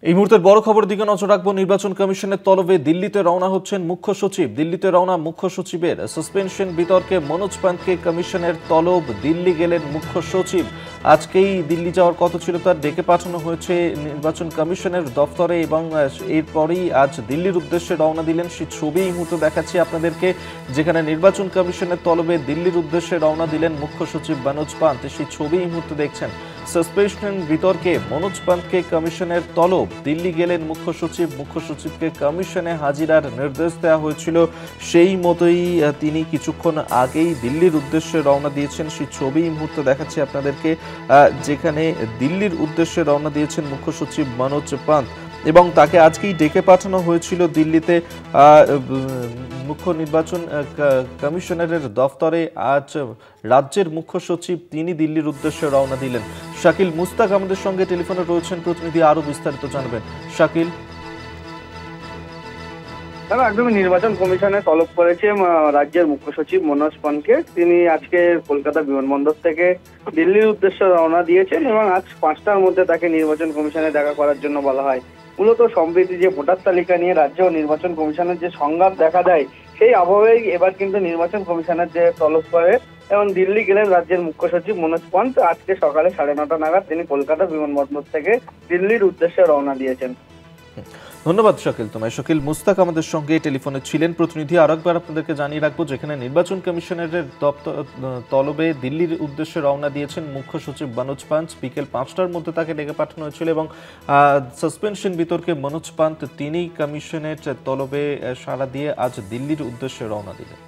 এই মুহূর্তের বড় খবর দিকে নজর রাখবো। নির্বাচন কমিশনের তলবে দিল্লিতে রওনা হচ্ছেন মুখ্য সচিব। দিল্লিতে রওনা মুখ্য সচিবের সাসপেনশন বিতর্কে মনোজ পান্তকে কমিশনের তলব। দিল্লি গেলেন মুখ্য সচিব। আজকেই দিল্লি যাওয়ার কথা ছিল, তার ডেকে পাঠানো হয়েছে নির্বাচন কমিশনের দফতরে এবং এরপরেই আজ দিল্লির উদ্দেশ্যে রওনা দিলেন। সেই ছবি এই মুহূর্তে দেখাচ্ছি আপনাদেরকে, যেখানে নির্বাচন কমিশনের তলবে দিল্লির উদ্দেশ্যে রওনা দিলেন মুখ্য সচিব মনোজ পান্ত। সেই ছবি এই মুহূর্তে দেখছেন। সাসপেনশন বিতর্কে মনোজ পান্তকে কমিশনের তলব। দিল্লি গেলেন মুখ্য সচিব। মুখ্য সচিবকে কমিশনে হাজিরার নির্দেশ দেওয়া হয়েছিল, সেই মতোই তিনি কিছুক্ষণ আগেই দিল্লির উদ্দেশ্যে রওনা দিয়েছেন। সেই ছবি এই মুহূর্তে দেখাচ্ছি আপনাদেরকে, যেখানে দিল্লির উদ্দেশ্যে রওনা দিয়েছেন মুখ্য সচিব মনোজ পান্ত এবং তাকে আজকেই ডেকে পাঠানো হয়েছিল দিল্লিতে মুখ্য নির্বাচন কমিশনারের দফতরে। আজ রাজ্যের মুখ্য সচিব তিনি দিল্লির উদ্দেশ্যে রওনা দিলেন। শাকিল মুস্তাক আমাদের সঙ্গে টেলিফোনে রয়েছেন, প্রতিনিধি আরো বিস্তারিত জানবেন। শাকিল। একদমই নির্বাচন কমিশনে তলব করেছে রাজ্যের মুখ্য সচিব মনোজ পান্তকে। তিনি আজকে কলকাতা বিমানবন্দর থেকে দিল্লির উদ্দেশ্যে রওনা দিয়েছেন এবং আজ 5টার মধ্যে তাকে নির্বাচন কমিশনে দেখা করার জন্য বলা হয়। মূলত সম্প্রতি যে ভোটার তালিকা নিয়ে রাজ্য নির্বাচন কমিশনের যে সংঘাত দেখা দেয়, সেই আবহে এবার কিন্তু নির্বাচন কমিশনের যে তলব করে এবং দিল্লি গেলেন রাজ্যের মুখ্য সচিব মনোজ পান্ত। আজকে সকালে 9:30 নাগাদ তিনি কলকাতা বিমানবন্দর থেকে দিল্লির উদ্দেশ্যে রওনা দিয়েছেন। ধন্যবাদ শাকিল তোমায়। শাকিল মুস্তাক আমাদের সঙ্গে টেলিফোনে ছিলেন। প্রতিনিধি আরো একবার আপনাদেরকে জানিয়ে রাখবো, যেখানে নির্বাচন কমিশনারের দপ্তর তলবে দিল্লির উদ্দেশ্যে রওনা দিয়েছেন মুখ্য সচিব মনোজ পান্ত। বিকেল 5টার মধ্যে তাকে ডেকে পাঠানো হয়েছিল এবং সাসপেনশন বিতর্কে মনোজ পান্ত তিনি কমিশনের তলবে সাড়া দিয়ে আজ দিল্লির উদ্দেশ্যে রওনা দিলেন।